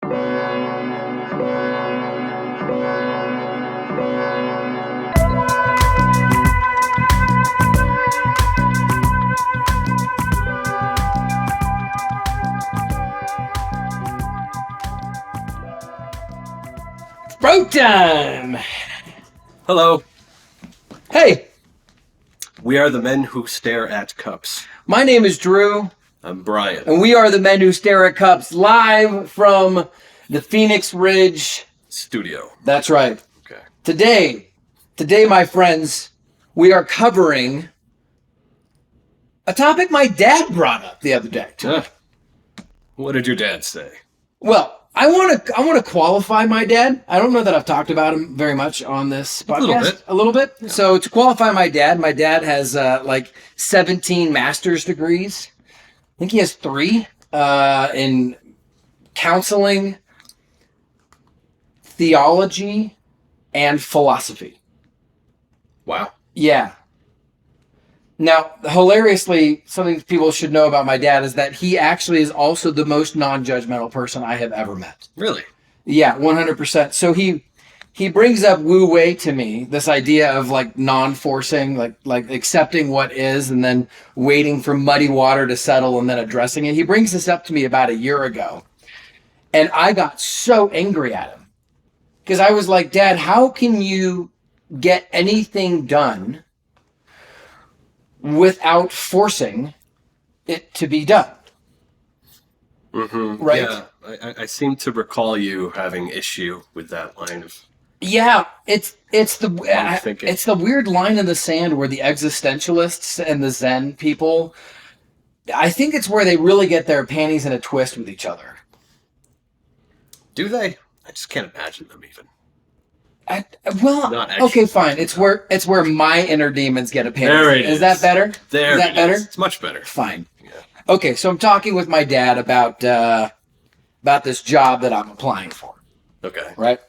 Break time! Hello. Hey, We are the men who stare at cups. my name is Drew, I'm Bryan. and we are the Men Who Stare at Cups, live from the Phoenix Ridge. Studio. That's right. Okay. Today, my friends, we are covering a topic my dad brought up the other day. What did your dad say? Well, I want to qualify my dad. I don't know that I've talked about him very much on this podcast. A little bit. Yeah. So to qualify my dad has like 17 master's degrees. I think he has 3 in counseling, theology, and philosophy. Wow. Yeah. Now, hilariously, something people should know about my dad is that he actually is also the most non-judgmental person I have ever met. Really? Yeah, 100%. So he brings up Wu Wei to me, this idea of like non-forcing, like accepting what is and then waiting for muddy water to settle and then addressing it. He brings this up to me about a year ago. And I got so angry at him. Because I was like, Dad, how can you get anything done without forcing it to be done? Mm-hmm. Right? Yeah, I seem to recall you having issue with that line of... Yeah, it's the weird line in the sand where the existentialists and the Zen people, I think it's where they really get their panties in a twist with each other. Do they? I just can't imagine them even. Okay, fine. It's where my inner demons get a panties. There it is. Is that better? There is that better? It's much better. Fine. Yeah. Okay, so I'm talking with my dad about this job that I'm applying for. Okay. Right?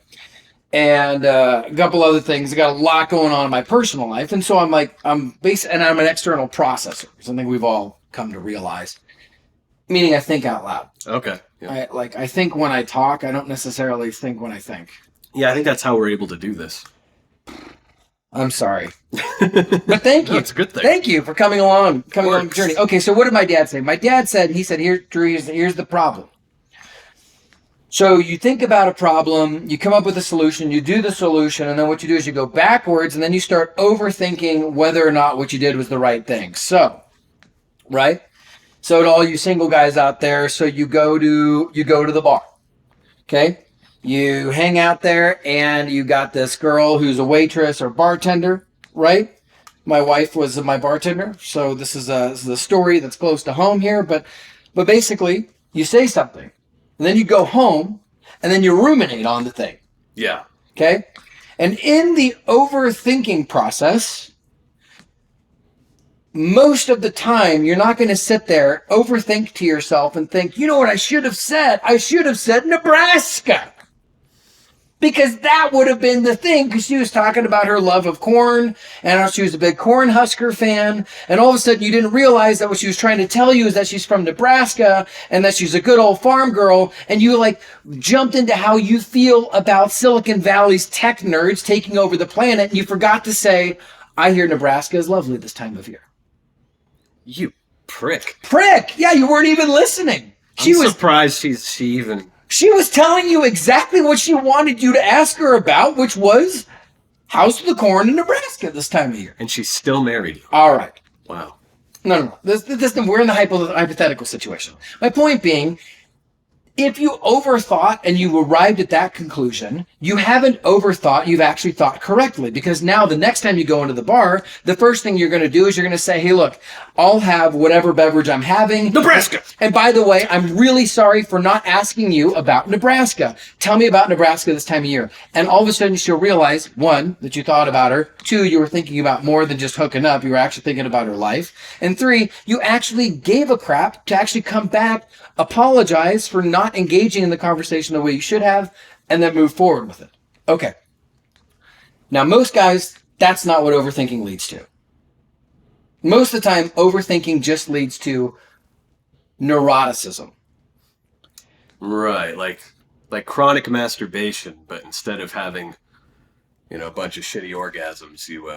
And a couple other things. I got a lot going on in my personal life, and so I'm an external processor. Something we've all come to realize. Meaning, I think out loud. Okay. Yeah. I think when I talk. I don't necessarily think when I think. Yeah, I think that's how we're able to do this. I'm sorry, but thank you. No, it's a good thing. Thank you for coming along the journey. Okay, so what did my dad say? My dad said, "Here, Drew, here's the problem." So you think about a problem, you come up with a solution, you do the solution, and then what you do is you go backwards, and then you start overthinking whether or not what you did was the right thing. So, right? So to all you single guys out there, so you go to the bar, okay? You hang out there, and you got this girl who's a waitress or bartender, right? My wife was my bartender, so this is a story that's close to home here, but basically, you say something. And then you go home, and then you ruminate on the thing. Yeah. Okay? And in the overthinking process, most of the time, you're not going to sit there, overthink to yourself, and think, you know what I should have said? I should have said Nebraska. Because that would have been the thing, because she was talking about her love of corn, and she was a big Cornhusker fan, and all of a sudden you didn't realize that what she was trying to tell you is that she's from Nebraska, and that she's a good old farm girl, and you jumped into how you feel about Silicon Valley's tech nerds taking over the planet, and you forgot to say, I hear Nebraska is lovely this time of year. You prick. Prick! Yeah, you weren't even listening. I'm surprised she even... She was telling you exactly what she wanted you to ask her about, which was how's the corn in Nebraska this time of year. And she's still married you. All right. Wow. No. We're in the hypothetical situation. My point being, if you overthought and you arrived at that conclusion, you haven't overthought, you've actually thought correctly. Because now the next time you go into the bar, the first thing you're going to do is you're going to say, hey, look, I'll have whatever beverage I'm having. Nebraska! And by the way, I'm really sorry for not asking you about Nebraska. Tell me about Nebraska this time of year. And all of a sudden she'll realize, 1, that you thought about her. 2, you were thinking about more than just hooking up. You were actually thinking about her life. And 3, you actually gave a crap to actually come back, apologize for not engaging in the conversation the way you should have, and then move forward with it. Okay. Now, most guys, that's not what overthinking leads to. Most of the time, overthinking just leads to neuroticism. Right, like like chronic masturbation, but instead of having, a bunch of shitty orgasms, you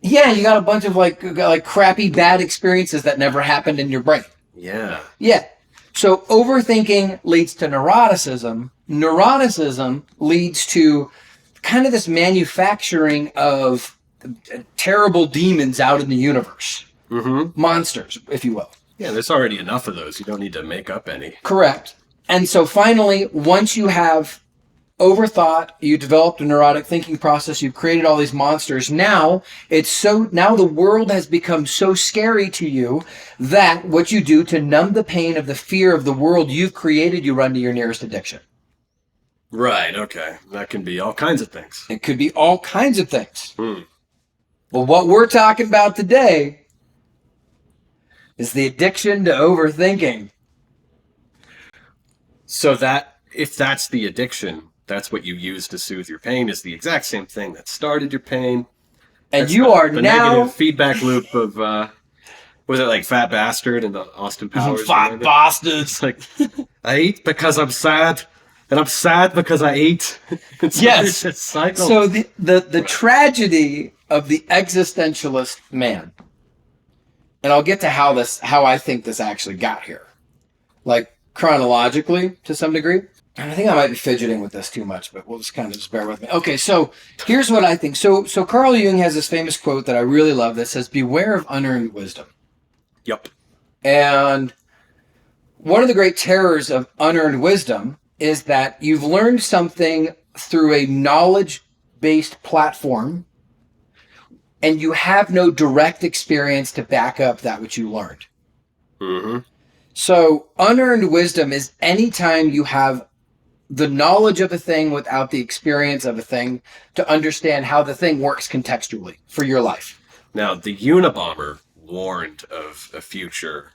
Yeah, you got a bunch of like crappy bad experiences that never happened in your brain. yeah. Yeah. So overthinking leads to neuroticism. Neuroticism leads to kind of this manufacturing of terrible demons out in the universe. Mm-hmm. Monsters, if you will. Yeah, there's already enough of those. You don't need to make up any. Correct. And so finally, once you have overthought, you developed a neurotic thinking process, you've created all these monsters. Now the world has become so scary to you that what you do to numb the pain of the fear of the world you've created, you run to your nearest addiction. Right, okay. That can be all kinds of things. It could be all kinds of things. Well, what we're talking about today is the addiction to overthinking. So that, if that's the addiction, that's what you use to soothe your pain, is the exact same thing that started your pain. And that's you are the now... negative feedback loop of, was it like Fat Bastard and the Austin Powers? Fat bastards! Like, I eat because I'm sad, and I'm sad because I ate. Yes. It's a cycle. So the tragedy of the existentialist man, and I'll get to how I think this actually got here, like chronologically to some degree. And I think I might be fidgeting with this too much, but we'll just kind of just bear with me. Okay, so here's what I think. So Carl Jung has this famous quote that I really love that says, "Beware of unearned wisdom." Yep. And one of the great terrors of unearned wisdom is that you've learned something through a knowledge-based platform, and you have no direct experience to back up that which you learned. Mm-hmm. So unearned wisdom is anytime you have the knowledge of a thing without the experience of a thing to understand how the thing works contextually for your life. Now, the Unabomber warned of a future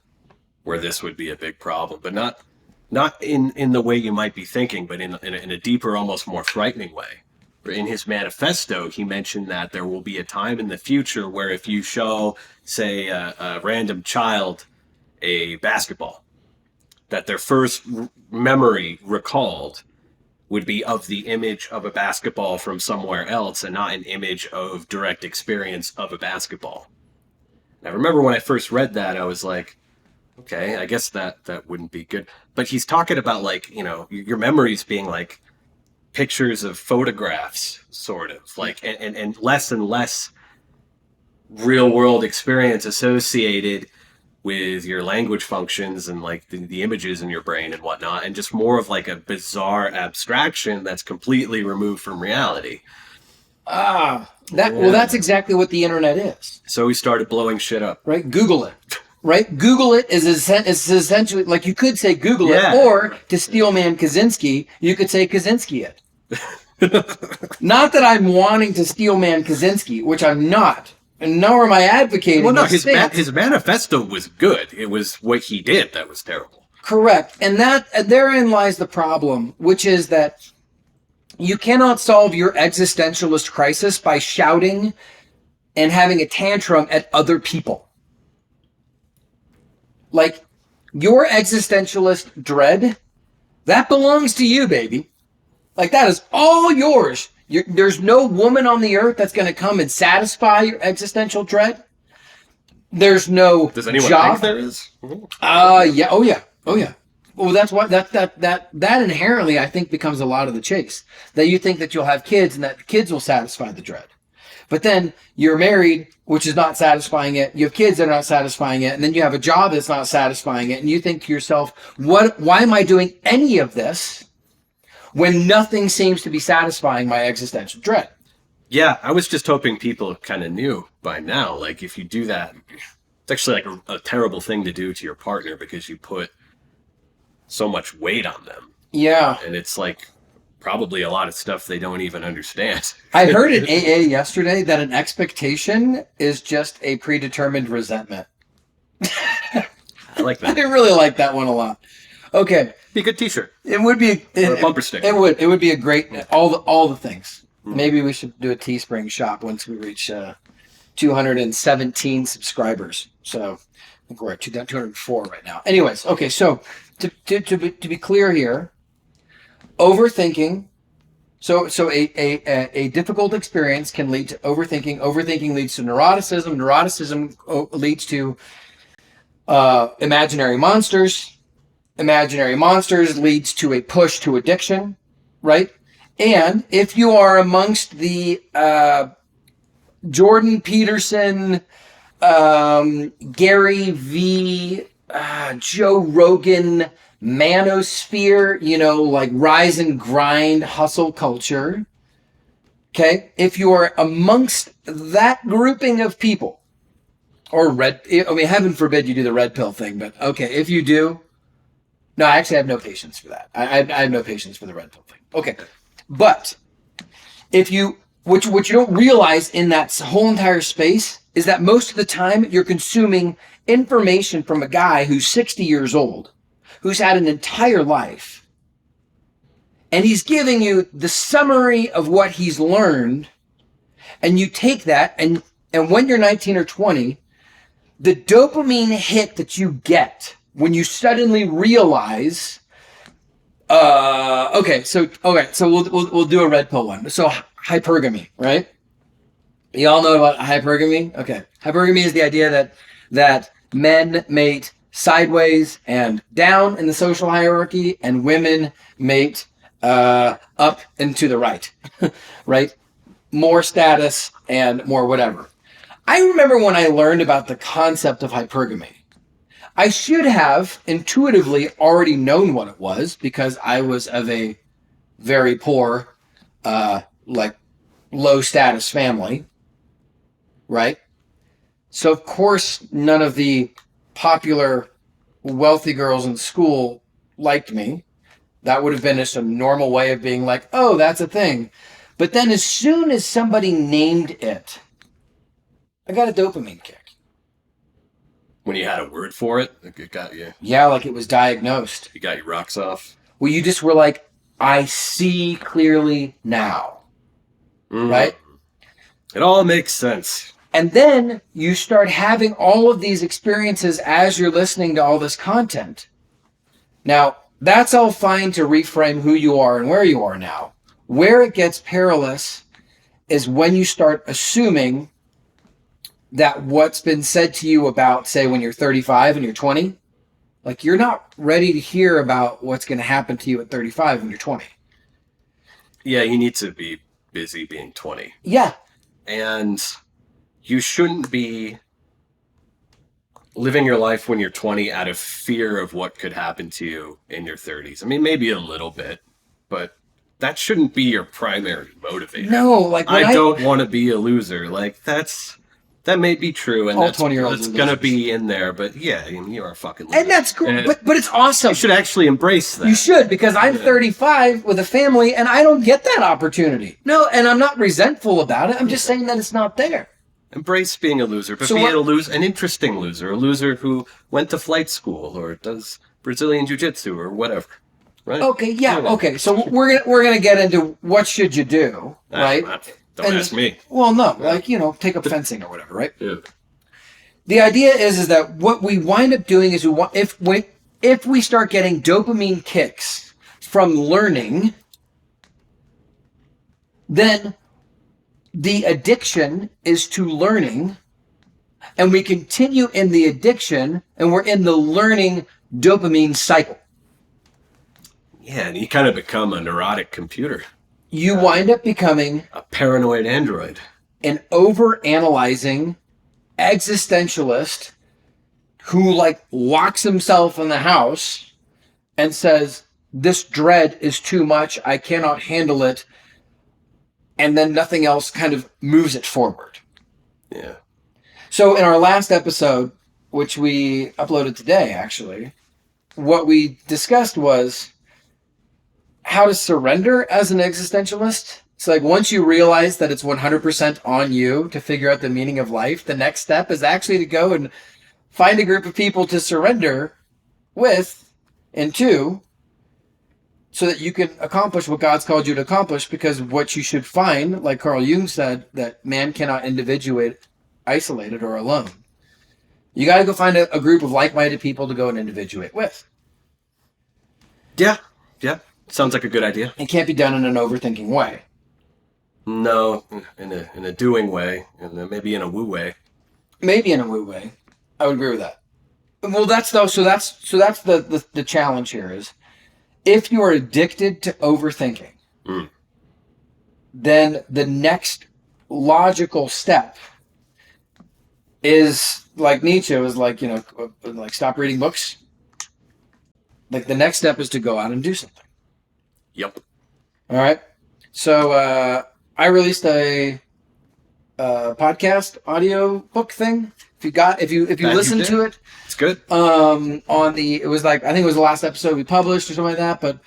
where this would be a big problem, but not in the way you might be thinking, but in a deeper, almost more frightening way. In his manifesto, he mentioned that there will be a time in the future where if you show, say, a random child a basketball, that their first memory recalled would be of the image of a basketball from somewhere else and not an image of direct experience of a basketball. And I remember when I first read that, I was like, okay, I guess that wouldn't be good. But he's talking about, like, your memories being like pictures of photographs, sort of, like, and less real world experience associated with your language functions and like the images in your brain and whatnot, and just more of like a bizarre abstraction that's completely removed from reality. Well, that's exactly what the internet is. So we started blowing shit up. Right? Google it. Right? Google it is essentially, like, you could say Google it, or to Steelman Kaczynski, you could say Kaczynski it. Not that I'm wanting to Steelman Kaczynski, which I'm not. And nor am I advocating. Well, no, his manifesto was good. It was what he did that was terrible. Correct. And therein lies the problem, which is that you cannot solve your existentialist crisis by shouting and having a tantrum at other people. Like, your existentialist dread, that belongs to you, baby. Like, that is all yours. There's no woman on the earth that's going to come and satisfy your existential dread. There's no Does anyone job. think there is? Yeah. Oh, yeah. Oh, yeah. Well, that's why that inherently, I think, becomes a lot of the chase. That you think that you'll have kids and that the kids will satisfy the dread. But then you're married, which is not satisfying it. You have kids that are not satisfying it. And then you have a job that's not satisfying it. And you think to yourself, why am I doing any of this when nothing seems to be satisfying my existential dread? Yeah, I was just hoping people kind of knew by now. Like, if you do that, it's actually like a terrible thing to do to your partner because you put so much weight on them. Yeah. And it's like probably a lot of stuff they don't even understand. I heard in AA yesterday that an expectation is just a predetermined resentment. I like that. I really like that one a lot. Okay. Be a good t-shirt. It would be or a bumper sticker. It would be a great all the things. Maybe we should do a Teespring shop once we reach 217 subscribers. So I think we're at 204 right now. Anyways, okay, so to be clear here, Overthinking. So a difficult experience can lead to overthinking. Overthinking leads to neuroticism. Neuroticism leads to imaginary monsters. Imaginary monsters leads to a push to addiction, right? And if you are amongst the Jordan Peterson, Gary V, Joe Rogan, manosphere, like rise and grind hustle culture. Okay. If you are amongst that grouping of people, or heaven forbid you do the red pill thing, but okay, if you do, no, I actually have no patience for that. I have no patience for the red pill thing. Okay. But if you, what you don't realize in that whole entire space is that most of the time you're consuming information from a guy who's 60 years old, who's had an entire life, and he's giving you the summary of what he's learned, and you take that, and when you're 19 or 20, the dopamine hit that you get when you suddenly realize, so we'll do a red pill one. So hypergamy, right? You all know about hypergamy? Okay. Hypergamy is the idea that men mate sideways and down in the social hierarchy, and women mate up and to the right, right? More status and more whatever. I remember when I learned about the concept of hypergamy, I should have intuitively already known what it was because I was of a very poor, low status family, right? So of course, none of the popular wealthy girls in school liked me. That would have been just a normal way of being like, oh, that's a thing. But then as soon as somebody named it, I got a dopamine kick. When you had a word for it, it got you. Yeah, like it was diagnosed. You got your rocks off. Well, you just were like, I see clearly now. Right? It all makes sense. And then you start having all of these experiences as you're listening to all this content. Now, that's all fine to reframe who you are and where you are now. Where it gets perilous is when you start assuming that what's been said to you about, say, when you're 35 and you're 20, like you're not ready to hear about what's going to happen to you at 35 when you're 20. Yeah, you need to be busy being 20. Yeah. And you shouldn't be living your life when you're 20 out of fear of what could happen to you in your 30s. I mean, maybe a little bit, but that shouldn't be your primary motivator. No, like I don't want to be a loser. Like that may be true, and all that's 20-year-olds going to be in there, but yeah, you are a fucking loser. And that's cool, but it's awesome. You should actually embrace that. You should, because I'm 35 with a family, and I don't get that opportunity. No, and I'm not resentful about it. I'm just saying that it's not there. Embrace being a loser, but an interesting loser, a loser who went to flight school or does Brazilian jiu-jitsu or whatever. Right? Okay, yeah, okay. So we're gonna get into what should you do, right? Don't ask me. Well, no, take up fencing or whatever, right? Yeah. The idea is that what we wind up doing is if we start getting dopamine kicks from learning, then the addiction is to learning, and we continue in the addiction, and we're in the learning dopamine cycle. Yeah, and you kind of become a neurotic computer. You wind up becoming a paranoid android, an over-analyzing existentialist who locks himself in the house and says, this dread is too much, I cannot handle it, and then nothing else kind of moves it forward. Yeah. So in our last episode, which we uploaded today, actually, what we discussed was how to surrender as an existentialist. It's like once you realize that it's 100% on you to figure out the meaning of life, the next step is actually to go and find a group of people to surrender with and to, so that you can accomplish what God's called you to accomplish. Because what you should find, like Carl Jung said, that man cannot individuate isolated or alone. You got to go find a group of like-minded people to go and individuate with. Yeah. Yeah. Sounds like a good idea. It can't be done in an overthinking way. No, in a doing way, and then maybe in a woo way. Maybe in a woo way. I would agree with that. Well, that's the challenge here is if you are addicted to overthinking, then the next logical step is like Nietzsche was like, like stop reading books. Like the next step is to go out and do something. Yep. All right. So I released a podcast audio book thing. If you listen to it, it's good. It was like I think it was the last episode we published or something like that. But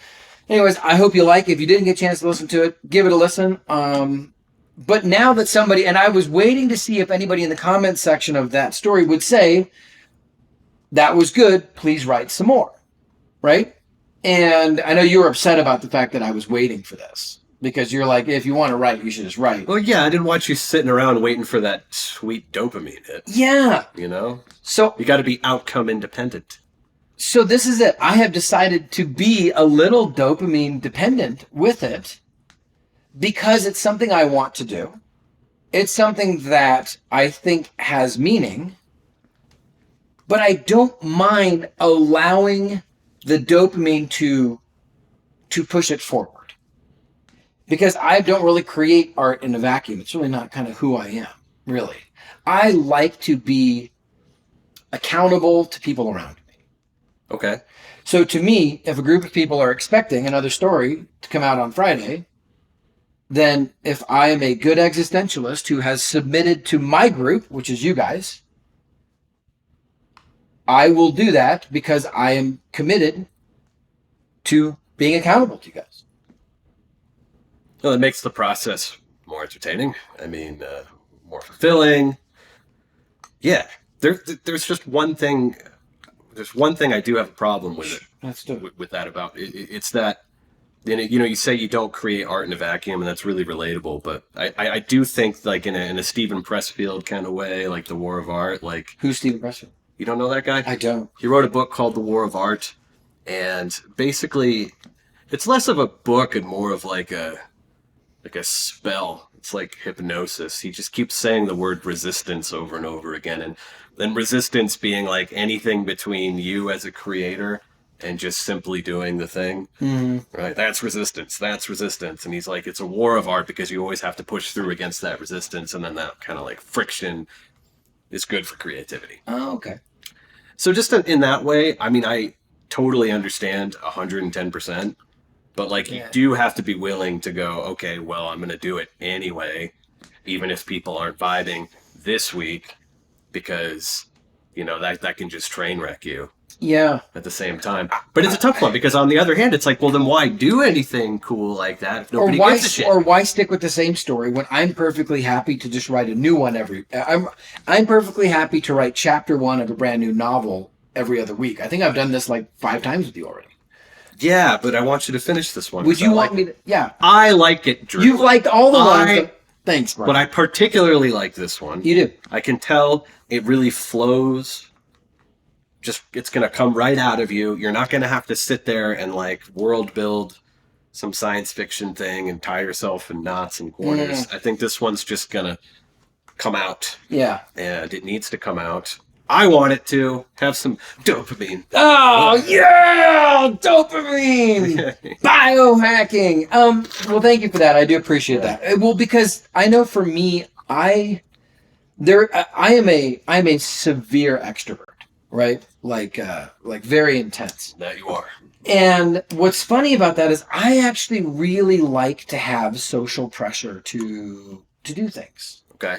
anyways, I hope you like it. If you didn't get a chance to listen to it, give it a listen. But now that somebody, and I was waiting to see if anybody in the comments section of that story would say that was good. Please write some more, right? And I know you were upset about the fact that I was waiting for this. Because you're like, if you want to write, you should just write. Well, yeah, I didn't want you sitting around waiting for that sweet dopamine hit. Yeah. So you got to be outcome independent. So this is it. I have decided to be a little dopamine dependent with it because it's something I want to do. It's something that I think has meaning, but I don't mind allowing the dopamine to push it forward. Because I don't really create art in a vacuum. It's really not kind of who I am, really. I like to be accountable to people around me. Okay. So to me, if a group of people are expecting another story to come out on Friday, then if I am a good existentialist who has submitted to my group, which is you guys, I will do that because I am committed to being accountable to you guys. Well, it makes the process more entertaining. I mean, more fulfilling. Yeah, there's just one thing. There's one thing I do have a problem with it. Let's do it. With that about it. It's that, you say you don't create art in a vacuum, and that's really relatable. But I do think like in a Stephen Pressfield kind of way, like the War of Art. Like who's Stephen Pressfield? You don't know that guy? I don't. He wrote a book called The War of Art, and basically, it's less of a book and more of like a spell. It's like hypnosis. He just keeps saying the word resistance over and over again. And then resistance being like anything between you as a creator and just simply doing the thing. Mm-hmm. Right? That's resistance. That's resistance. And he's like, it's a war of art because you always have to push through against that resistance. And then that kind of like friction is good for creativity. Oh, okay. So just in that way, I mean, I totally understand 110%. But like, you do have to be willing to go, okay, well, I'm going to do it anyway, even if people aren't vibing this week, because, that can just train wreck you. Yeah. At the same time. But it's a tough one, because on the other hand, it's like, well, then why do anything cool like that if nobody gives a shit? Or why stick with the same story when I'm perfectly happy to just write a new one I'm perfectly happy to write chapter 1 of a brand new novel every other week. I think I've done this like 5 times with you already. Yeah, but I want you to finish this one. Would you want me to? Yeah. I like it, Drew. You've liked all the ones. Thanks, Bryan. But I particularly like this one. You do. I can tell it really flows. Just, it's going to come right out of you. You're not going to have to sit there and like world build some science fiction thing and tie yourself in knots and corners. I think this one's just going to come out. Yeah. And it needs to come out. I want it to have some dopamine. Oh, yeah! Dopamine! Biohacking! Well, thank you for that. I do appreciate that. Well, because I know for me, I am a severe extrovert, right? Like very intense. That you are. And what's funny about that is I actually really like to have social pressure to do things. Okay.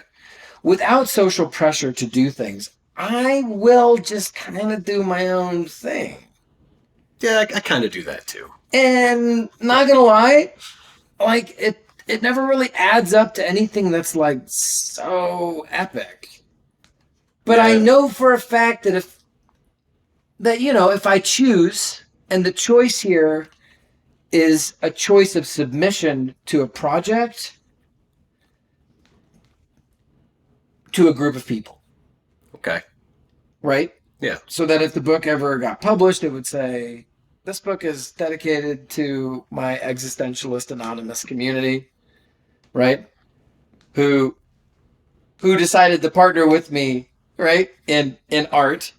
Without social pressure to do things, I will just kind of do my own thing. Yeah, I kind of do that too. And not gonna lie, like it never really adds up to anything that's like so epic. But I know for a fact that if I choose, and the choice here is a choice of submission to a project, to a group of people. Okay. Right? Yeah. So that if the book ever got published, it would say, This book is dedicated to my Existentialist Anonymous community, right? Who decided to partner with me, right, in art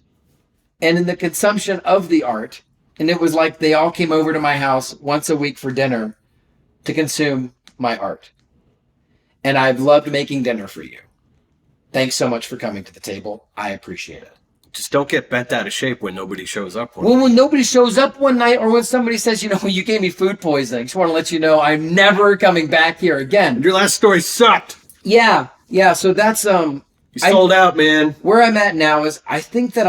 and in the consumption of the art. And it was like they all came over to my house once a week for dinner to consume my art. And I've loved making dinner for you. Thanks so much for coming to the table. I appreciate it. Just don't get bent out of shape when nobody shows up. Well, when nobody shows up one night, or when somebody says, you gave me food poisoning, just want to let you know I'm never coming back here again. Your last story sucked. Yeah. So that's You sold out, man. Where I'm at now is I think that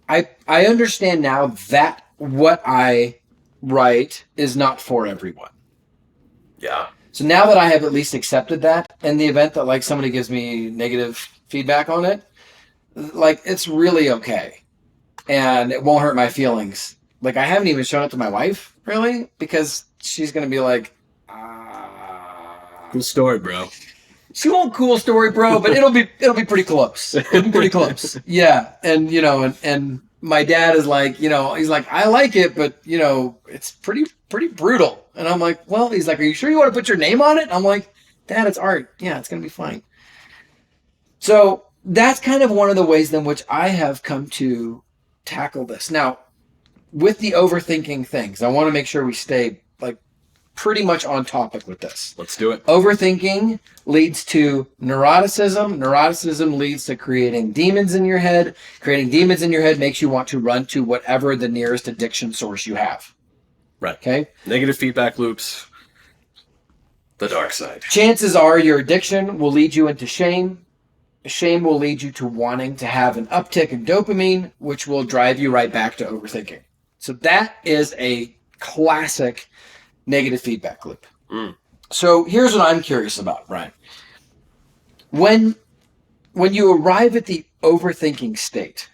I understand now that what I write is not for everyone. Yeah. So now that I have at least accepted that, in the event that like somebody gives me negative feedback on it, like it's really okay. And it won't hurt my feelings. Like I haven't even shown it to my wife, really, because she's going to be like, Cool story, bro. She won't cool story, bro, but it'll be pretty close. It'll be pretty close. Yeah. And and my dad is like, he's like, I like it, but it's pretty brutal. And I'm like, well, he's like, are you sure you want to put your name on it? I'm like, Dad, it's art. Yeah, it's going to be fine. So that's kind of one of the ways in which I have come to tackle this. Now, with the overthinking things, I want to make sure we stay like pretty much on topic with this. Let's do it. Overthinking leads to neuroticism. Neuroticism leads to creating demons in your head. Creating demons in your head makes you want to run to whatever the nearest addiction source you have. Right. Okay? Negative feedback loops. The dark side. Chances are your addiction will lead you into shame. Shame will lead you to wanting to have an uptick in dopamine, which will drive you right back to overthinking. So that is a classic negative feedback loop. So here's what I'm curious about, Bryan. When you arrive at the overthinking state,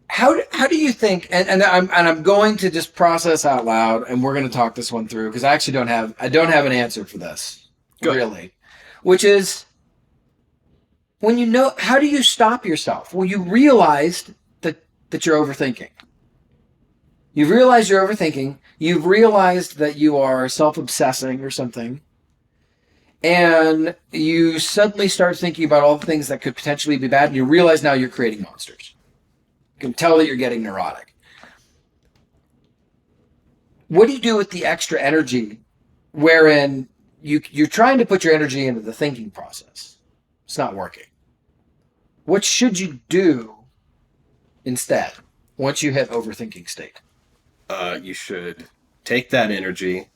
how do you think? And I'm going to just process out loud, and we're going to talk this one through because I actually don't have an answer for this. Good. Really, which is when how do you stop yourself? Well, you realized that you're overthinking. You've realized you're overthinking. You've realized that you are self-obsessing or something. And you suddenly start thinking about all the things that could potentially be bad. And you realize now you're creating monsters. You can tell that you're getting neurotic. What do you do with the extra energy wherein you're trying to put your energy into the thinking process? It's not working. What should you do instead once you hit overthinking state? You should take that energy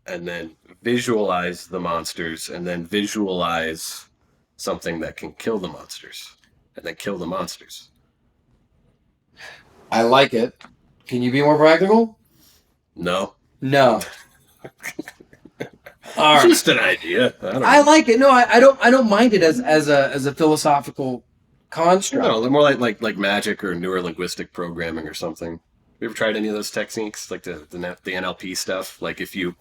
and then visualize the monsters and then visualize something that can kill the monsters and then kill the monsters. I like it. Can you be more practical? No. No. All right. Just an idea. I like it. No, I don't mind it as a philosophical construct. No, more like magic or neurolinguistic programming or something. Have you ever tried any of those techniques, like the NLP stuff? Like if you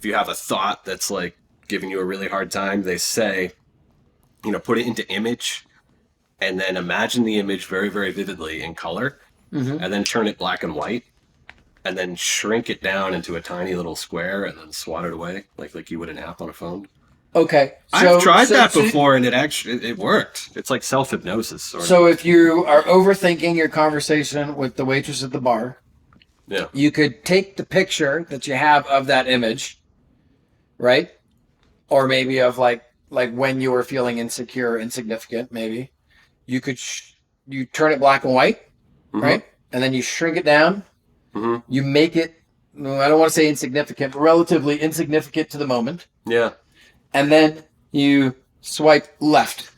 have a thought that's like giving you a really hard time, they say, put it into image, and then imagine the image very, very vividly in color, and then turn it black and white, and then shrink it down into a tiny little square, and then swat it away like you would an app on a phone. Okay, I've tried that before, and it worked. It's like self-hypnosis. So if you are overthinking your conversation with the waitress at the bar, you could take the picture that you have of that image, right? Or maybe of like when you were feeling insecure, or insignificant, maybe. You could you turn it black and white, right? And then you shrink it down. You make it, I don't want to say insignificant, but relatively insignificant to the moment. Yeah. And then you swipe left,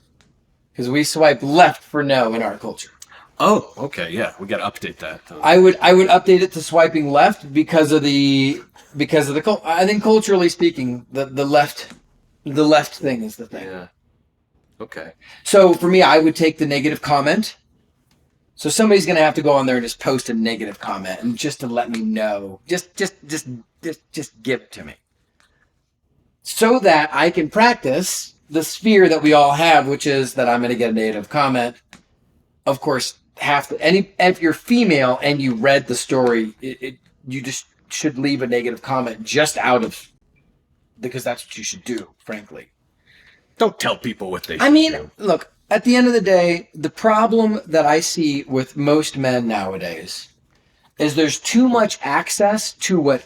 because we swipe left for no in our culture. Oh, okay, yeah, we got to update that. I would update it to swiping left because of the I think culturally speaking, the left thing is the thing. Yeah. Okay. So for me, I would take the negative comment. So somebody's gonna have to go on there and just post a negative comment, and just to let me know, just give it to me, so that I can practice the sphere that we all have, which is that I'm gonna get a negative comment. Of course, have to. If you're female and you read the story, you just should leave a negative comment just out of, because that's what you should do, frankly. Don't tell people what they should do. Look, at the end of the day, the problem that I see with most men nowadays is there's too much access to what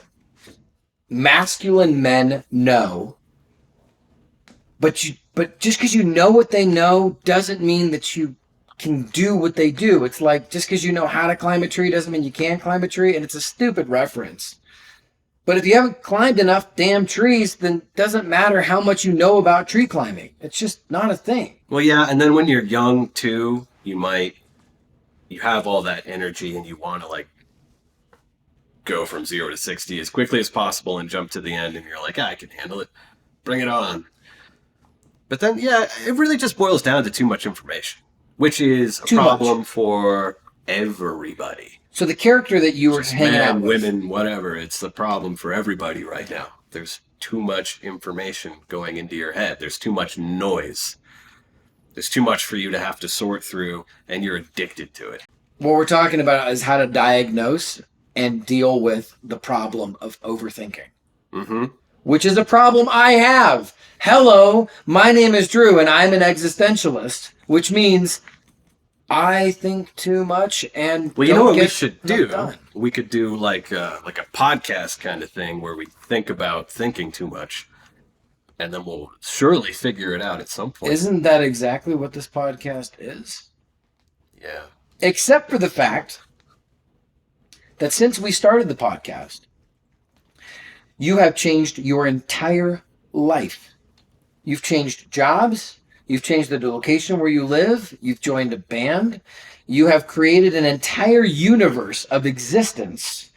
masculine men know. But just because you know what they know doesn't mean that you can do what they do. It's like, just because you know how to climb a tree doesn't mean you can climb a tree, and it's a stupid reference. But if you haven't climbed enough damn trees, then it doesn't matter how much you know about tree climbing. It's just not a thing. Well, yeah, and then when you're young, too, you have all that energy and you want to, like, go from 0 to 60 as quickly as possible and jump to the end, and you're like, I can handle it. Bring it on. But then, yeah, it really just boils down to too much information, which is a problem for everybody. So the character that you were hanging out with, women, whatever, it's the problem for everybody right now. There's too much information going into your head. There's too much noise. There's too much for you to have to sort through, and you're addicted to it. What we're talking about is how to diagnose and deal with the problem of overthinking. Mm-hmm. Which is a problem I have. Hello, my name is Drew, and I'm an existentialist, which means I think too much and well, you know what we should do? Done. We could do like a podcast kind of thing where we think about thinking too much, and then we'll surely figure it out at some point. Isn't that exactly what this podcast is? Yeah. Except for the fact that since we started the podcast, you have changed your entire life. You've changed jobs. You've changed the location where you live. You've joined a band. You have created an entire universe of existence,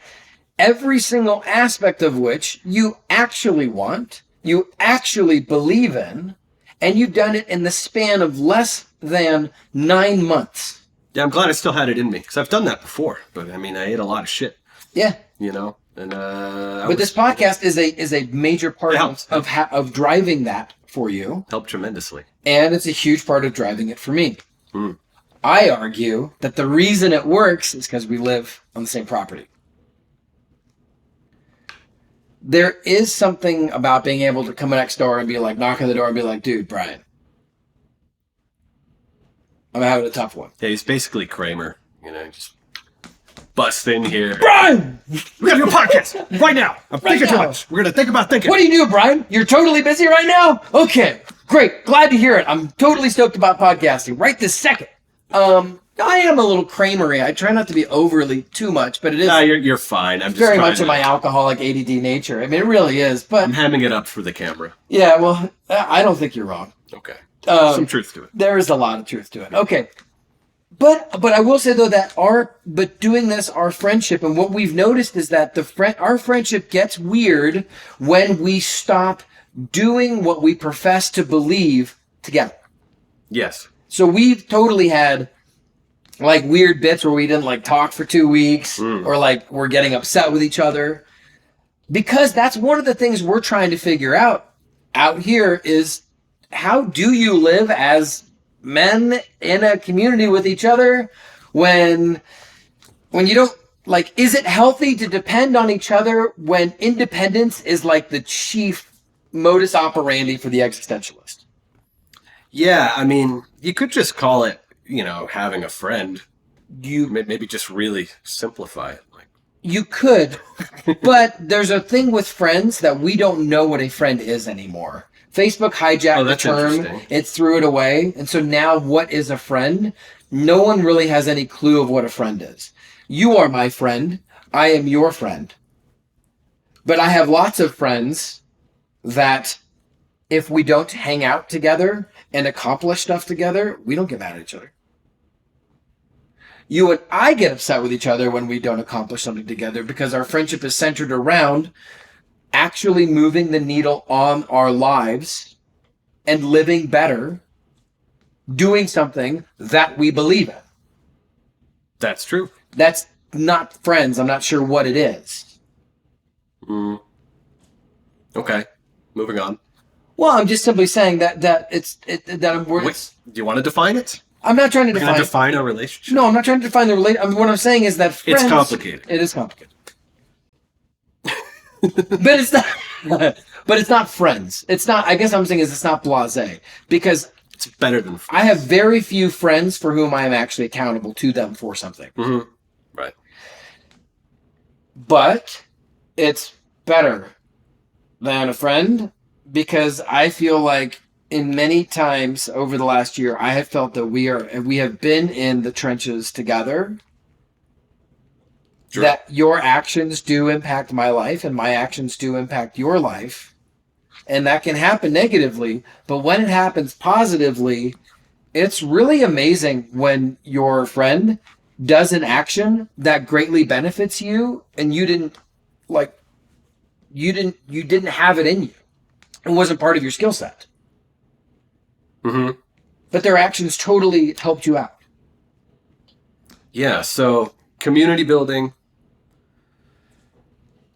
every single aspect of which you actually want, you actually believe in, and you've done it in the span of less than 9 months. Yeah, I'm glad I still had it in me, because I've done that before. But, I mean, I ate a lot of shit. Yeah. You know? And, but this podcast is a major part of driving that for you. Helped tremendously. And it's a huge part of driving it for me. Mm. I argue that the reason it works is because we live on the same property. There is something about being able to come next door and be like, knock on the door and be like, dude, Bryan, I'm having a tough one. Yeah, he's basically Kramer. You know, just bust in here. Bryan! We gotta do a podcast right now. I'm thinking too much. We're gonna think about thinking. What do you do, Bryan? You're totally busy right now? Okay, great. Glad to hear it. I'm totally stoked about podcasting right this second. I am a little Kramery. I try not to be overly too much, but it is. No, you're fine. I'm just very much of my alcoholic ADD nature. I mean, it really is. But I'm hamming it up for the camera. Yeah, well, I don't think you're wrong. Okay. Some truth to it. There is a lot of truth to it. Okay. But I will say though that doing this, our friendship, and what we've noticed is that our friendship gets weird when we stop doing what we profess to believe together. Yes. So we've totally had like weird bits where we didn't like talk for 2 weeks, or like we're getting upset with each other, because that's one of the things we're trying to figure out here is, how do you live as men in a community with each other when you don't, like, is it healthy to depend on each other when independence is like the chief modus operandi for the existentialist? Yeah, I mean, you could just call it, you know, having a friend. You maybe just really simplify it. Like, you could, but there's a thing with friends that we don't know what a friend is anymore. Facebook hijacked the term, it threw it away, and so now what is a friend? No one really has any clue of what a friend is. You are my friend, I am your friend. But I have lots of friends that if we don't hang out together and accomplish stuff together, we don't get mad at each other. You and I get upset with each other when we don't accomplish something together, because our friendship is centered around actually moving the needle on our lives and living better, doing something that we believe in. That's true. That's not friends. I'm not sure what it is. Okay, moving on. Well, I'm just simply saying that do you want to define it? I'm not trying to We're gonna define a relationship. No, I'm not trying to define the relationship. I mean, what I'm saying is that friends, It's complicated. It is complicated. But it's not. But it's not friends. It's not. I guess I'm saying is it's not blasé, because it's better than friends. I have very few friends for whom I am actually accountable to them for something. Mm-hmm. Right. But it's better than a friend, because I feel like in many times over the last year, I have felt that we have been in the trenches together. Sure. That your actions do impact my life and my actions do impact your life. And that can happen negatively, but when it happens positively, it's really amazing when your friend does an action that greatly benefits you and you didn't have it in you. It wasn't part of your skill set. Mm-hmm. But their actions totally helped you out. Yeah, so community building.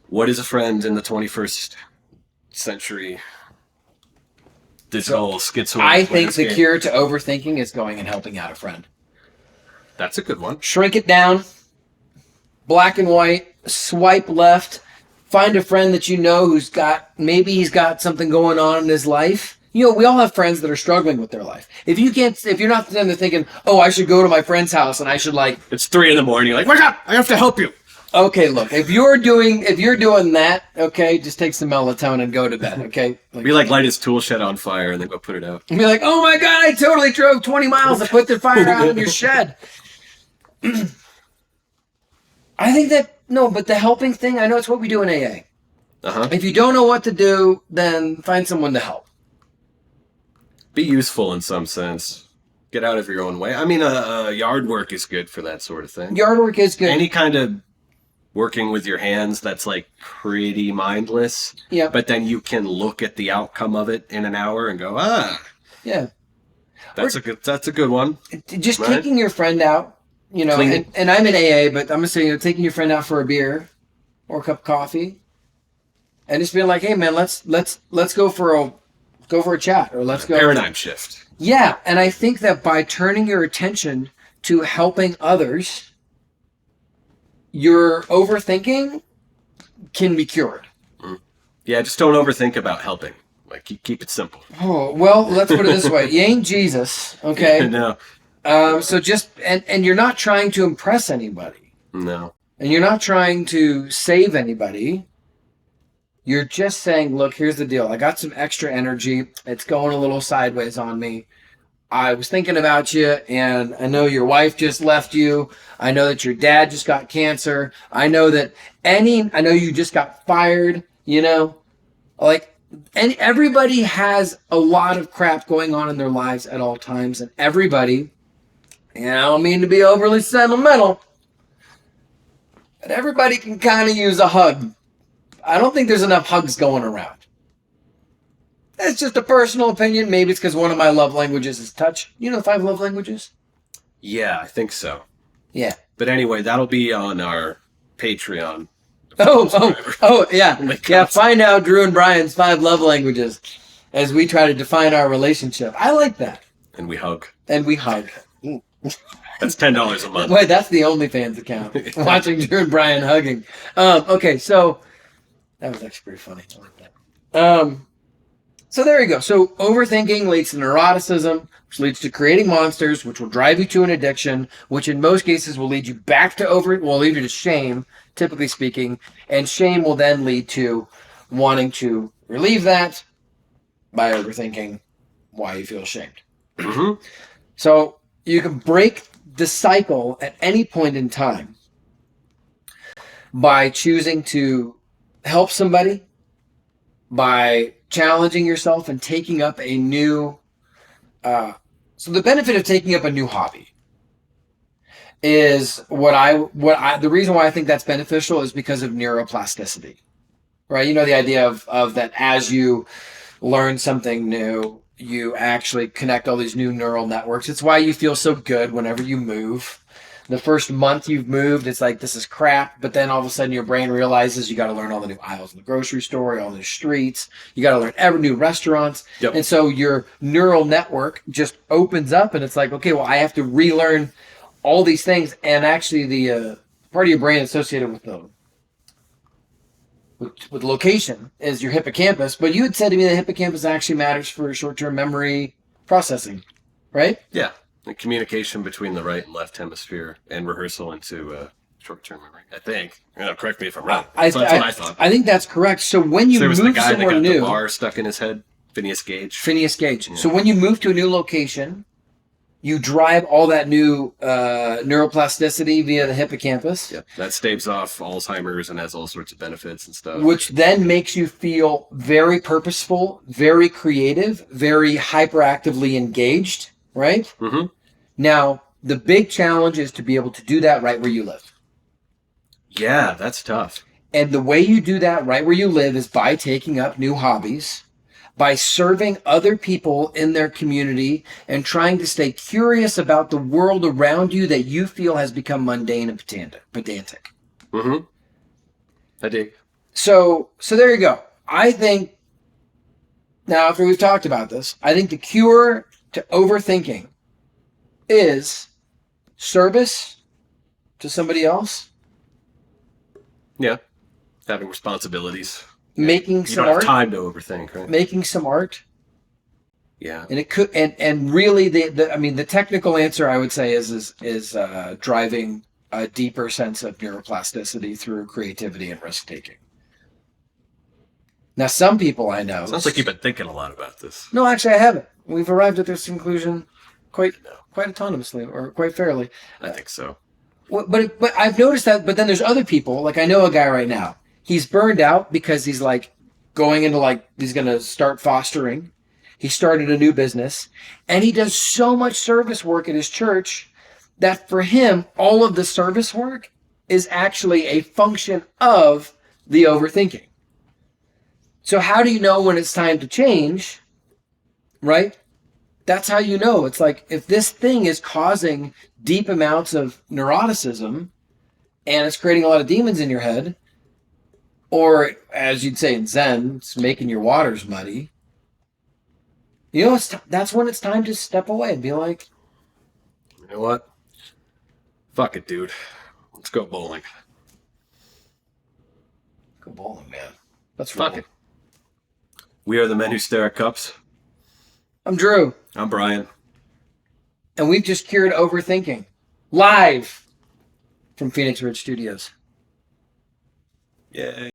What is a friend in the 21st century? Digital schizo. I think the cure to overthinking is going and helping out a friend. That's a good one. Shrink it down. Black and white. Swipe left. Find a friend that you know who's he's got something going on in his life. You know, we all have friends that are struggling with their life. If you're not then thinking, oh, I should go to my friend's house and I should it's 3 a.m. You're like, wake up! I have to help you. Okay, look, if you're doing that, okay, just take some melatonin and go to bed, okay? Be like light his tool shed on fire and then go put it out. And be like, oh my God, I totally drove 20 miles to put the fire out in your shed. I think but the helping thing, I know it's what we do in AA. Uh-huh. If you don't know what to do, then find someone to help. Be useful in some sense. Get out of your own way. I mean, yard work is good for that sort of thing. Yard work is good. Any kind of working with your hands that's like pretty mindless. Yeah. But then you can look at the outcome of it in an hour and go, yeah. That's a good one. Just right? Taking your friend out, you know, and I'm in AA, but I'm gonna say, taking your friend out for a beer or a cup of coffee, and just being like, hey man, let's go for a chat, or let's go paradigm shift. Yeah, and I think that by turning your attention to helping others, your overthinking can be cured. Yeah, just don't overthink about helping. Like, keep it simple. Oh, well, let's put it this way. You ain't Jesus, okay? No. So just, and you're not trying to impress anybody. No. And you're not trying to save anybody. You're just saying, look, here's the deal. I got some extra energy. It's going a little sideways on me. I was thinking about you, and I know your wife just left you. I know that your dad just got cancer. I know you just got fired, you know? And everybody has a lot of crap going on in their lives at all times, and everybody, and I don't mean to be overly sentimental, but everybody can kind of use a hug. I don't think there's enough hugs going around. It's just a personal opinion. Maybe it's because one of my love languages is touch. You know the 5 love languages? Yeah, I think so. Yeah. But anyway, that'll be on our Patreon. Oh, yeah. Yeah, find out Drew and Bryan's 5 love languages as we try to define our relationship. I like that. And we hug. That's $10 a month. Wait, that's the OnlyFans account. Watching Drew and Bryan hugging. Okay, so that was actually pretty funny. I like that. So there you go. So overthinking leads to neuroticism, which leads to creating monsters, which will drive you to an addiction, which in most cases will lead you will lead you to shame, typically speaking, and shame will then lead to wanting to relieve that by overthinking why you feel ashamed. Mm-hmm. So you can break the cycle at any point in time by choosing to help somebody, by challenging yourself and taking up a new so the benefit of taking up a new hobby is the reason why I think that's beneficial is because of neuroplasticity, right? You know, the idea of that as you learn something new, you actually connect all these new neural networks. It's why you feel so good whenever you move. The first month you've moved, it's like, this is crap. But then all of a sudden your brain realizes you got to learn all the new aisles in the grocery store, all the streets. You got to learn every new restaurants. Yep. And so your neural network just opens up and it's like, okay, well, I have to relearn all these things. And actually the part of your brain associated with the with location is your hippocampus. But you had said to me the hippocampus actually matters for short-term memory processing, right? Yeah. The communication between the right and left hemisphere and rehearsal into short-term memory. I think. Correct me if I'm wrong. That's what I thought. I think that's correct. So when you there was move the guy somewhere that got new, the bar stuck in his head, Phineas Gage. Yeah. So when you move to a new location, you drive all that new neuroplasticity via the hippocampus. Yep. That staves off Alzheimer's and has all sorts of benefits and stuff. Which then makes you feel very purposeful, very creative, very hyperactively engaged, right? Mm-hmm. Now, the big challenge is to be able to do that right where you live. Yeah, that's tough. And the way you do that right where you live is by taking up new hobbies, by serving other people in their community and trying to stay curious about the world around you that you feel has become mundane and pedantic. Mm-hmm. I dig. So there you go. I think, now after we've talked about this, I think the cure to overthinking is service to somebody else. Yeah. Having responsibilities. Making some art. You don't art. have time to overthink, right? Making some art. Yeah. And it could, and really the technical answer I would say is driving a deeper sense of neuroplasticity through creativity and risk taking. Now, some people I know. Sounds like you've been thinking a lot about this. No, actually, I haven't. We've arrived at this conclusion quite autonomously or quite fairly. I think so. But I've noticed that. But then there's other people. Like I know a guy right now. He's burned out because he's like going into he's going to start fostering. He started a new business, and he does so much service work at his church that for him, all of the service work is actually a function of the overthinking. So how do you know when it's time to change? Right? That's how you know. It's like if this thing is causing deep amounts of neuroticism and it's creating a lot of demons in your head, or as you'd say in Zen, it's making your waters muddy. You know, that's when it's time to step away and be like, you know what? Fuck it, dude. Let's go bowling. Go bowling, man. Let's Fuck roll. it. We are the men who stare at cups. I'm Drew. I'm Bryan. And we've just cured overthinking. Live from Phoenix Ridge Studios. Yay.